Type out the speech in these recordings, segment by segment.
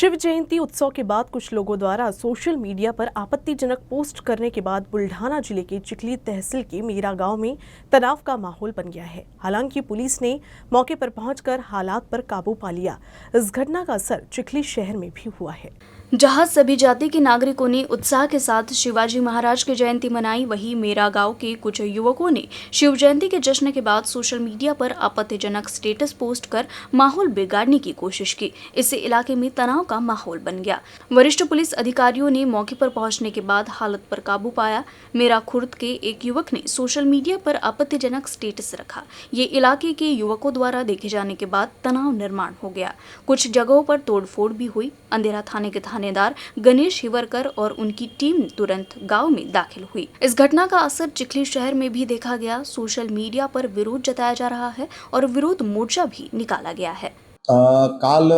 शिव जयंती उत्सव के बाद कुछ लोगों द्वारा सोशल मीडिया पर आपत्तिजनक पोस्ट करने के बाद बुल्ढाना जिले के चिखली तहसील के मेरा गांव में तनाव का माहौल बन गया है। हालांकि पुलिस ने मौके पर पहुंचकर हालात पर काबू पा लिया। इस घटना का असर चिखली शहर में भी हुआ है। जहां सभी जाति के नागरिकों ने उत्साह के साथ शिवाजी महाराज की जयंती मनाई, वहीं मेरा गांव के कुछ युवकों ने शिव जयंती के जश्न के बाद सोशल मीडिया पर आपत्तिजनक स्टेटस पोस्ट कर माहौल बिगाड़ने की कोशिश की। इससे इलाके में तनाव का माहौल बन गया। वरिष्ठ पुलिस अधिकारियों ने मौके पर पहुंचने के बाद हालत पर काबू पाया। मेरा खुर्द के एक युवक ने सोशल मीडिया पर आपत्तिजनक स्टेटस रखा। ये इलाके के युवकों द्वारा देखे जाने के बाद तनाव निर्माण हो गया। कुछ जगहों पर तोड़फोड़ भी हुई। अंधेरा थाने के थानेदार गणेश हिवरकर और उनकी टीम तुरंत गांव में दाखिल हुई। इस घटना का असर चिखली शहर में भी देखा गया। सोशल मीडिया पर विरोध जताया जा रहा है और विरोध मोर्चा भी निकाला गया है। काल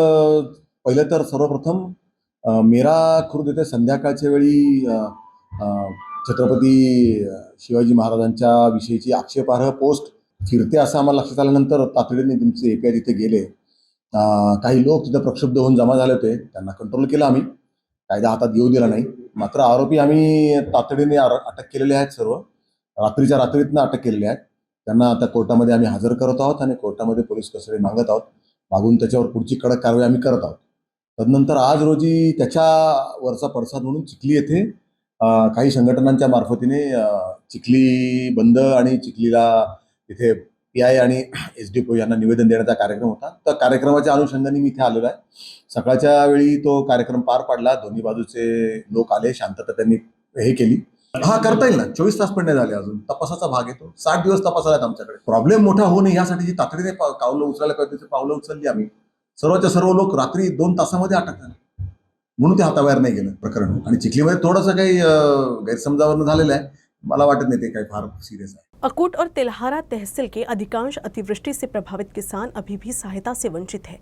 पहिले तर सर्वप्रथम मेरा खुर्द येथे संध्याकाळच्या वेळी छत्रपती शिवाजी महाराजांच्या विषयीची आक्षेपार्ह पोस्ट फिरते असं आम्हाला लक्षात आल्यानंतर तातडीने तुमचे एपीआय तिथे गेले। काही लोक तिथे प्रक्षुब्ध होऊन जमा झाले होते, त्यांना कंट्रोल केलं आम्ही, कायदा हातात येऊ दिला नाही। मात्र आरोपी आम्ही तातडीने अटक केलेले आहेत। सर्व रात्रीच्या रात्रीतनं अटक केलेले आहेत। त्यांना आता कोर्टामध्ये आम्ही हजर करत आहोत आणि कोर्टामध्ये पोलीस कस्टडी मागत आहोत। मागून त्याच्यावर पुढची कडक कारवाई आम्ही करत आहोत। तदनंतर आज रोजी त्याच्यावरचा पडसाद म्हणून चिखली येथे काही संघटनांच्या मार्फतीने चिखली बंद आणि चिखलीला इथे पीआय आणि एसडीपीओ यांना निवेदन देण्याचा कार्यक्रम होता। त्या कार्यक्रमाच्या अनुषंगाने मी इथे आलेलो आहे। सकाळच्या वेळी तो कार्यक्रम पार पडला। दोन्ही बाजूचे लोक आले, शांतता त्यांनी हे केली। हा करता येईल ना, 24 तास पण नाही झाले, अजून तपासाचा भाग येतो। 60 दिवस तपास आहेत आमच्याकडे। प्रॉब्लेम मोठा होऊ नये यासाठी जी तातडीने पावलं उचलायला पाहिजे त्याची पावलं उचलली आम्ही। सर्वच्या सर्व लोक रात्री 2 तासामध्ये अटक झाले, म्हणून ते हाताबाहेर नाही गेलं प्रकरण। आणि चिखलीमध्ये थोडंसं काही गैरसमजावरून झालेलं आहे। मला वाटत नहीं काही फार सीरियस है। अकोट और तेल्हारा तहसील के अधिकांश अतिवृष्टि से प्रभावित किसान अभी भी सहायता से वंचित है।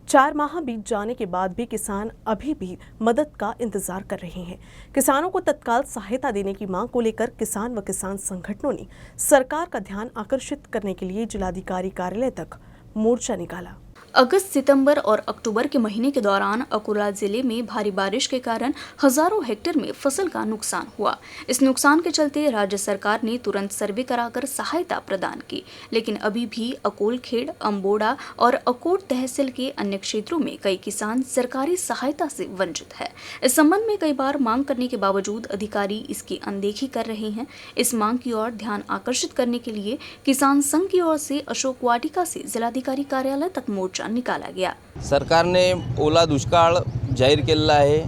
4 माह बीत जाने के बाद भी किसान अभी भी मदद का इंतजार कर रहे हैं। किसानों को तत्काल सहायता देने की मांग को लेकर किसान व किसान संगठनों ने सरकार का ध्यान आकर्षित करने के लिए जिलाधिकारी कार्यालय तक मोर्चा निकाला। अगस्त, सितंबर और अक्टूबर के महीने के दौरान अकोला जिले में भारी बारिश के कारण हजारों हेक्टेयर में फसल का नुकसान हुआ। इस नुकसान के चलते राज्य सरकार ने तुरंत सर्वे कराकर सहायता प्रदान की, लेकिन अभी भी अकोलखेड़, अम्बोड़ा और अकोट तहसील के अन्य क्षेत्रों में कई किसान सरकारी सहायता से वंचित है। इस संबंध में कई बार मांग करने के बावजूद अधिकारी इसकी अनदेखी कर रहे हैं। इस मांग की ओर ध्यान आकर्षित करने के लिए किसान संघ की ओर से अशोक वाटिका से जिलाधिकारी कार्यालय तक मोर्चा निकाला गया। सरकारने ओला दुष्काळ जाहीर केलेला आहे,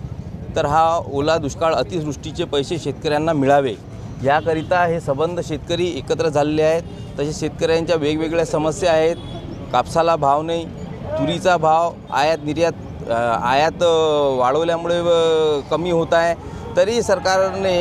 तर हा ओला दुष्काळ अतिवृष्टीचे पैसे शेतकऱ्यांना मिळावे याकरिता हे संबंध शेतकरी एकत्र झालेले आहेत। तसे शेतकऱ्यांच्या वेगवेगळ्या समस्या आहेत। कापसाला भाव नाही, तुरीचा भाव आयात वाढवल्यामुळे कमी होत आहे। तरी सरकारने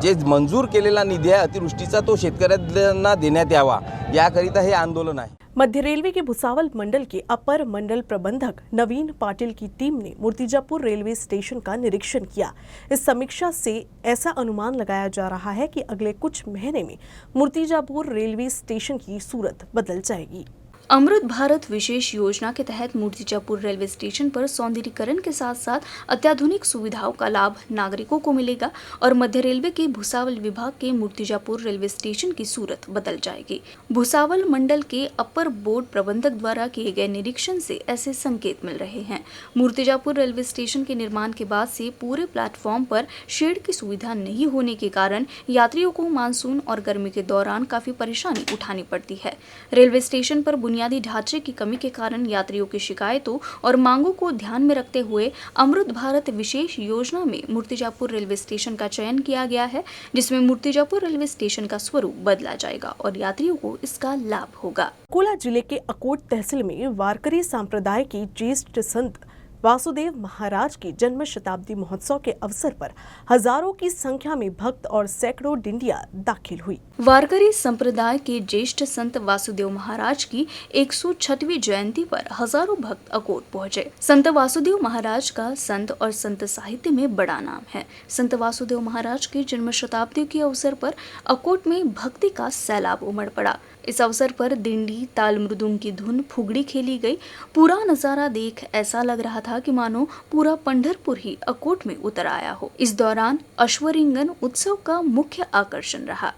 जे मंजूर केलेला निधी आहे अतिवृष्टीचा तो शेतकऱ्यांना देण्यात यावा याकरिता हे आंदोलन आहे। मध्य रेलवे के भुसावल मंडल के अपर मंडल प्रबंधक नवीन पाटिल की टीम ने मूर्तिजापुर रेलवे स्टेशन का निरीक्षण किया। इस समीक्षा से ऐसा अनुमान लगाया जा रहा है कि अगले कुछ महीने में मूर्तिजापुर रेलवे स्टेशन की सूरत बदल जाएगी। अमृत भारत विशेष योजना के तहत मूर्तिजापुर रेलवे स्टेशन पर सौंदर्यीकरण के साथ साथ अत्याधुनिक सुविधाओं का लाभ नागरिकों को मिलेगा और मध्य रेलवे के भुसावल विभाग के मूर्तिजापुर रेलवे स्टेशन की सूरत बदल जाएगी। भुसावल मंडल के अपर बोर्ड प्रबंधक द्वारा किए गए निरीक्षण से ऐसे संकेत मिल रहे हैं। मूर्तिजापुर रेलवे स्टेशन के निर्माण के बाद से पूरे प्लेटफॉर्म पर शेड की सुविधा नहीं होने के कारण यात्रियों को मानसून और गर्मी के दौरान काफी परेशानी उठानी पड़ती है। रेलवे स्टेशन पर बुनियादी ढांचे की कमी के कारण यात्रियों की शिकायतों और मांगों को ध्यान में रखते हुए अमृत भारत विशेष योजना में मूर्तिजापुर रेलवे स्टेशन का चयन किया गया है, जिसमें मूर्तिजापुर रेलवे स्टेशन का स्वरूप बदला जाएगा और यात्रियों को इसका लाभ होगा। अकोला जिले के अकोट तहसील में वारकरी संप्रदाय की ज्येष्ठ संत वासुदेव महाराज की जन्म शताब्दी महोत्सव के अवसर पर हजारों की संख्या में भक्त और सैकड़ों डिंडिया दाखिल हुई। वारकरी संप्रदाय के ज्येष्ठ संत वासुदेव महाराज की 106वीं जयंती पर हजारों भक्त अकोट पहुंचे। संत वासुदेव महाराज का संत और संत साहित्य में बड़ा नाम है। संत वासुदेव महाराज की जन्म शताब्दी के अवसर पर अकोट में भक्ति का सैलाब उमड़ पड़ा। इस अवसर पर दिंडी, ताल मृदुंग की धुन, फुगड़ी खेली गई। पूरा नजारा देख ऐसा लग रहा था कि मानो पूरा पंढरपुर ही अकोट में उतर आया हो। इस दौरान अश्वरिंगन उत्सव का मुख्य आकर्षण रहा।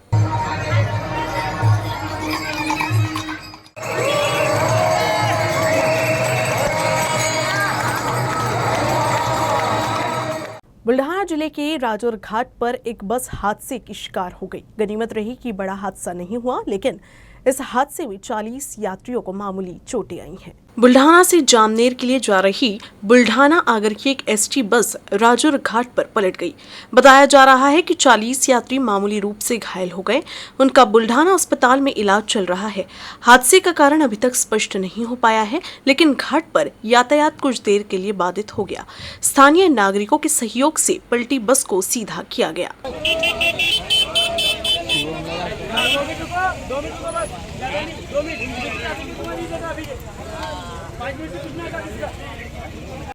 बुल्ढाना जिले के राजौर घाट पर एक बस हादसे की शिकार हो गई। गनीमत रही कि बड़ा हादसा नहीं हुआ, लेकिन इस हादसे में 40 यात्रियों को मामूली चोटें आई हैं। बुल्ढाना से जामनेर के लिए जा रही बुल्ढाना आगर की एक एसटी बस राजौर घाट पर पलट गई। बताया जा रहा है कि 40 यात्री मामूली रूप से घायल हो गए। उनका बुल्ढाना अस्पताल में इलाज चल रहा है। हादसे का कारण अभी तक स्पष्ट नहीं हो पाया है, लेकिन घाट पर यातायात कुछ देर के लिए बाधित हो गया। स्थानीय नागरिकों के सहयोग से पलटी बस को सीधा किया गया।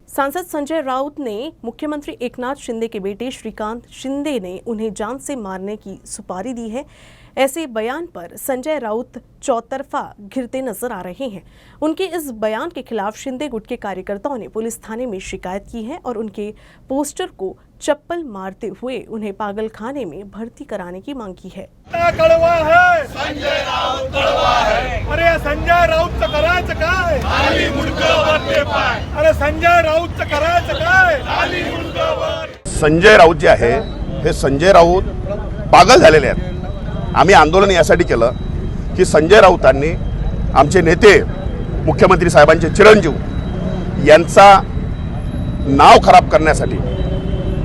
सांसद संजय राउत ने मुख्यमंत्री एकनाथ शिंदे के बेटे श्रीकांत शिंदे ने उन्हें जान से मारने की सुपारी दी है। ऐसे बयान पर संजय राउत चौतरफा घिरते नजर आ रहे हैं। उनके इस बयान के खिलाफ शिंदे गुट के कार्यकर्ताओं ने पुलिस थाने में शिकायत की है और उनके पोस्टर को चप्पल मारते हुए उन्हें पागलखाने में भर्ती कराने की मांग की है। कळवा है संजय राऊत कळवा है। अरे संजय राऊत करायचं काय? खाली मुंडकं वरते पाय। अरे संजय राऊत करायचं काय? खाली मुंडकं वर। संजय राऊत जे आहे हे संजय राऊत पागल झालेले आहेत। आम्ही आंदोलन यासाठी केलं की संजय राऊतांनी आमचे नेते मुख्यमंत्री साहेबांचे चिरंजीव यांचा नाव खराब करण्यासाठी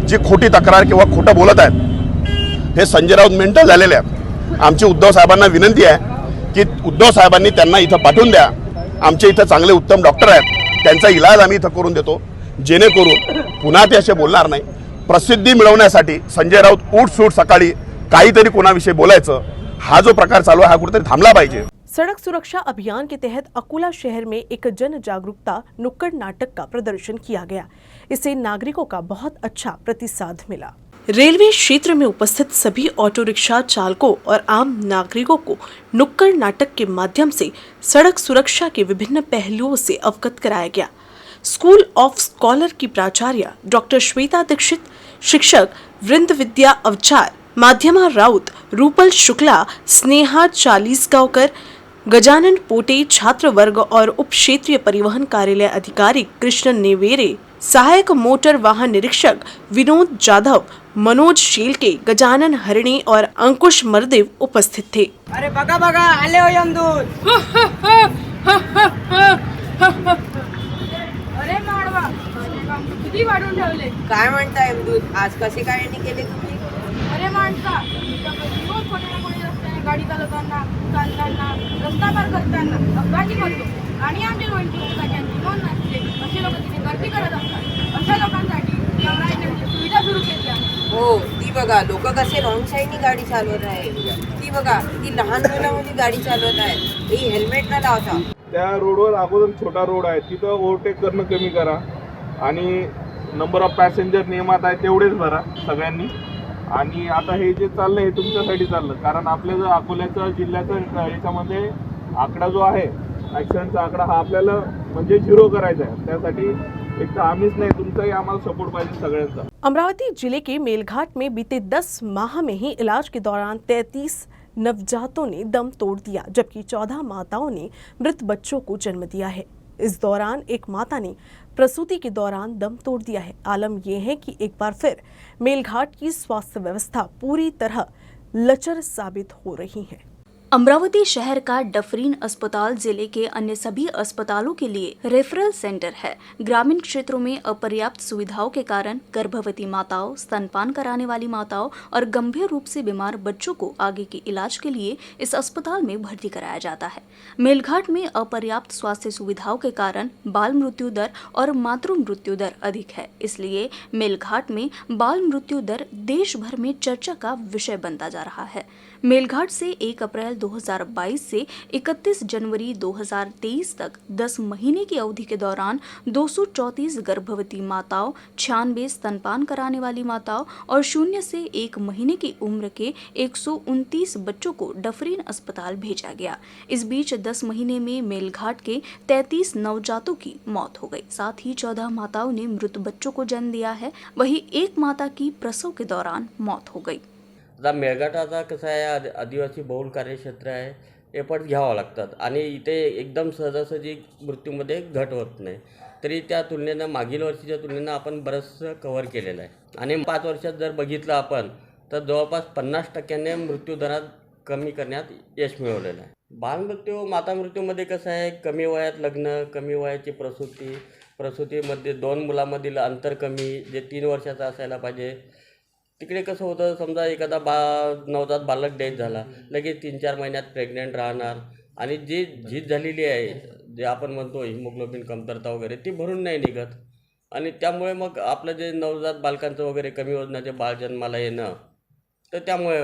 जी खोटी तक्रार किंवा खोटं बोलत आहेत हे संजय राऊत मेंटल झालेले आहेत। आमची उद्धव साहेबांना विनंती आहे की उद्धव साहेबांनी त्यांना इथं पाठवून द्या। आमचे इथं चांगले उत्तम डॉक्टर आहेत, त्यांचा इलाज आम्ही इथं करून देतो, जेणेकरून पुन्हा ते असे बोलणार नाही। प्रसिद्धी मिळवण्यासाठी संजय राऊत उठसूट सकाळी काहीतरी कोणाविषयी बोलायचं, हा जो प्रकार चालू आहे हा कुठेतरी थांबला पाहिजे। सड़क सुरक्षा अभियान के तहत अकोला शहर में एक जन जागरूकता नुक्कड़ नाटक का प्रदर्शन किया गया। इसे नागरिकों का बहुत अच्छा प्रतिसाद मिला। रेलवे क्षेत्र में उपस्थित सभी ऑटो रिक्शा चालकों और आम नागरिकों को नुक्कड़ नाटक के माध्यम से सड़क सुरक्षा के विभिन्न पहलुओं से अवगत कराया गया। स्कूल ऑफ स्कॉलर की प्राचार्य डॉक्टर श्वेता दीक्षित, शिक्षक वृंद विद्या अवचार, माध्यमा राउत, रूपल शुक्ला, स्नेहा चालीसगांवकर, गजानन पोटे छात्र वर्ग और उप क्षेत्रीय परिवहन कार्यालय अधिकारी कृष्ण नेवेरे, सहायक मोटर वाहन निरीक्षक विनोद जाधव, मनोज शेलके, गजानन हरिणी और अंकुश मरदेव उपस्थित थे। अरे बघा बघा आले हो यमदूत। अरे माडवा किती वाढून ठेवले। काय म्हणता यमदूत, आज कसे काय केले तुम्ही? अरे माणसा रोज कोणी ना कोणी रस्त्याने गाडी चालवताना, चालताना, रस्ता पार करताना अपघाती होतो आणि आमच्या रोड पुस्तकांची नोंद नसते असे लोक तिथे गर्दी करत असतात। अशा लोकांसाठी एवढा सुविधा सुरू केली आहे। हो, ती बघा लोक कसे रॉंग साईडनी गाडी चालवत आहे। ती बघा ती लहान मुलांमध्ये गाडी चालवत आहे, ही हेल्मेट न लावता। त्या रोडवर अगोदर छोटा रोड आहे, तिथं ओव्हरटेक करणं कमी करा आणि नंबर ऑफ पॅसेंजर नियमात आहे तेवढेच भरा सगळ्यांनी। आणि आता हे जे चाललं हे तुमच्यासाठी चाललं, कारण आपल्या जो अकोल्याचा जिल्ह्याचा याच्यामध्ये आकडा जो आहे ॲक्सिडेंटचा आकडा हा आपल्याला म्हणजे 0 करायचा आहे। त्यासाठी एक तर आम्हीच नाही, तुमचाही आम्हाला सपोर्ट पाहिजे सगळ्यांचा। अमरावती जिले के मेलघाट में बीते 10 माह में ही इलाज के दौरान 33 नवजातों ने दम तोड़ दिया, जबकि 14 माताओं ने मृत बच्चों को जन्म दिया है। इस दौरान एक माता ने प्रसूति के दौरान दम तोड़ दिया है। आलम यह है कि एक बार फिर मेलघाट की स्वास्थ्य व्यवस्था पूरी तरह लचर साबित हो रही है। अमरावती शहर का डफरीन अस्पताल जिले के अन्य सभी अस्पतालों के लिए रेफरल सेंटर है। ग्रामीण क्षेत्रों में अपर्याप्त सुविधाओं के कारण गर्भवती माताओं, स्तनपान कराने वाली माताओं और गंभीर रूप से बीमार बच्चों को आगे के इलाज के लिए इस अस्पताल में भर्ती कराया जाता है। मेलघाट में अपर्याप्त स्वास्थ्य सुविधाओं के कारण बाल मृत्यु दर और मातृ मृत्यु दर अधिक है। इसलिए मेलघाट में बाल मृत्यु दर देश भर में चर्चा का विषय बनता जा रहा है। मेलघाट से 1 अप्रैल 2022 से 31 जनवरी 2023 तक 10 महीने की अवधि के दौरान 234 गर्भवती माताओं, 96 स्तनपान कराने वाली माताओं और 0 से 1 महीने की उम्र के 129 बच्चों को डफरीन अस्पताल भेजा गया। इस बीच 10 महीने में मेलघाट के 33 नवजातों की मौत हो गई। साथ ही 14 माताओं ने मृत बच्चों को जन्म दिया है, वहीं एक माता की प्रसव के दौरान मौत हो गई। आता मेळघाटाचा कसं आहे, आदिवासी बहुल कार्यक्षेत्र आहे, एफर्ट्स घ्यावं लागतात आणि इथे एकदम सहजासहजी मृत्यूमध्ये घट होत नाही। तरी त्या तुलनेनं मागील वर्षीच्या तुलनेनं आपण बरंचसं कव्हर केलेलं आहे आणि 5 वर्षात जर बघितलं आपण तर जवळपास 50% मृत्यूदरात कमी करण्यात यश मिळवलेलं आहे। बालमृत्यू माता मृत्यूमध्ये कसं आहे, कमी वयात लग्न, कमी वयाची प्रसूतीमध्ये 2 मुलांमधील अंतर कमी, जे 3 वर्षाचा असायला पाहिजे। तिकडे कसं होतं, समजा एखादा नवजात बालक डेथ झाला, लगेच 3-4 महिन्यात प्रेग्नेंट राहणार आणि जी झीज झालेली आहे, जे आपण म्हणतो हिमोग्लोबिन कमतरता वगैरे, ती भरून नाही निघत आणि त्यामुळे मग आपलं जे नवजात बालकांचं वगैरे कमी वजनाचे बाळ जन्माला येणं, तर त्यामुळे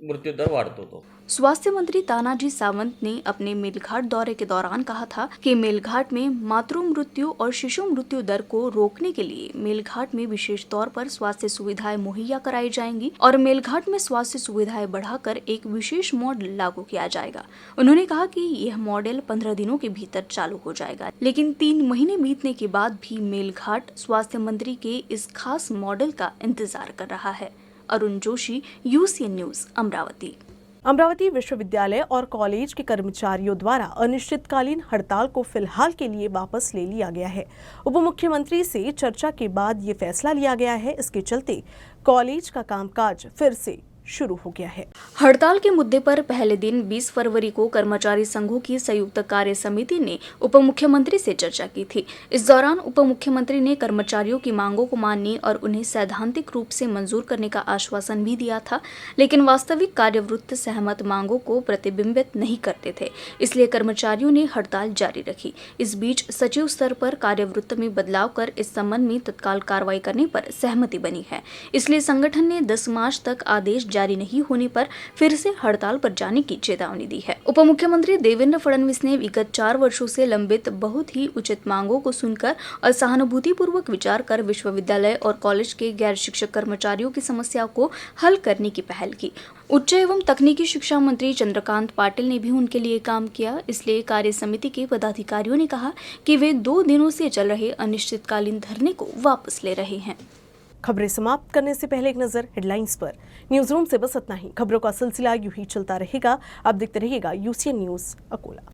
मृत्यूदर बढ़ता तो। स्वास्थ्य मंत्री तानाजी सावंत ने अपने मेलघाट दौरे के दौरान कहा था कि मेलघाट में मातृ मृत्यु और शिशु मृत्यु दर को रोकने के लिए मेलघाट में विशेष तौर पर स्वास्थ्य सुविधाएं मुहैया कराई जाएंगी और मेलघाट में स्वास्थ्य सुविधाएं बढ़ाकर एक विशेष मॉडल लागू किया जाएगा। उन्होंने कहा कि यह मॉडल 15 दिनों के भीतर चालू हो जाएगा, लेकिन 3 महीने बीतने के बाद भी मेलघाट स्वास्थ्य मंत्री के इस खास मॉडल का इंतजार कर रहा है। Arun Joshi, UCN news, Amravati. अमरावती विश्वविद्यालय और कॉलेज के कर्मचारियों द्वारा अनिश्चितकालीन हड़ताल को फिलहाल के लिए वापस ले लिया गया है। उप मुख्यमंत्री से चर्चा के बाद ये फैसला लिया गया है। इसके चलते कॉलेज का कामकाज फिर से शुरू हो गया है। हड़ताल के मुद्दे पर पहले दिन 20 फरवरी को कर्मचारी संघों की संयुक्त कार्य समिति ने उप मुख्यमंत्री से चर्चा की थी। इस दौरान उप मुख्यमंत्री ने कर्मचारियों की मांगों को मानने और उन्हें सैद्धांतिक रूप से मंजूर करने का आश्वासन भी दिया था, लेकिन वास्तविक कार्यवृत्त सहमत मांगों को प्रतिबिंबित नहीं करते थे, इसलिए कर्मचारियों ने हड़ताल जारी रखी। इस बीच सचिव स्तर पर कार्यवृत्त में बदलाव कर इस संबंध में तत्काल कार्रवाई करने पर सहमति बनी है। इसलिए संगठन ने 10 मार्च तक आदेश जारी नहीं होने पर फिर से हड़ताल पर जाने की चेतावनी दी है। उप मुख्यमंत्री देवेंद्र फडणवीस ने विगत 4 वर्षों से लंबित बहुत ही उचित मांगों को सुनकर और सहानुभूतिपूर्वक विचार कर विश्वविद्यालय और कॉलेज के गैर शिक्षक कर्मचारियों की समस्या को हल करने की पहल की। उच्च एवं तकनीकी शिक्षा मंत्री चंद्रकांत पाटिल ने भी उनके लिए काम किया। इसलिए कार्य समिति के पदाधिकारियों ने कहा कि वे 2 दिनों से चल रहे अनिश्चितकालीन धरने को वापस ले रहे हैं। खबरें समाप्त करने से पहले एक नजर हेडलाइंस पर। न्यूज रूम से बस इतना ही। खबरों का सिलसिला यूं ही चलता रहेगा। आप देखते रहिएगा UCN न्यूज अकोला।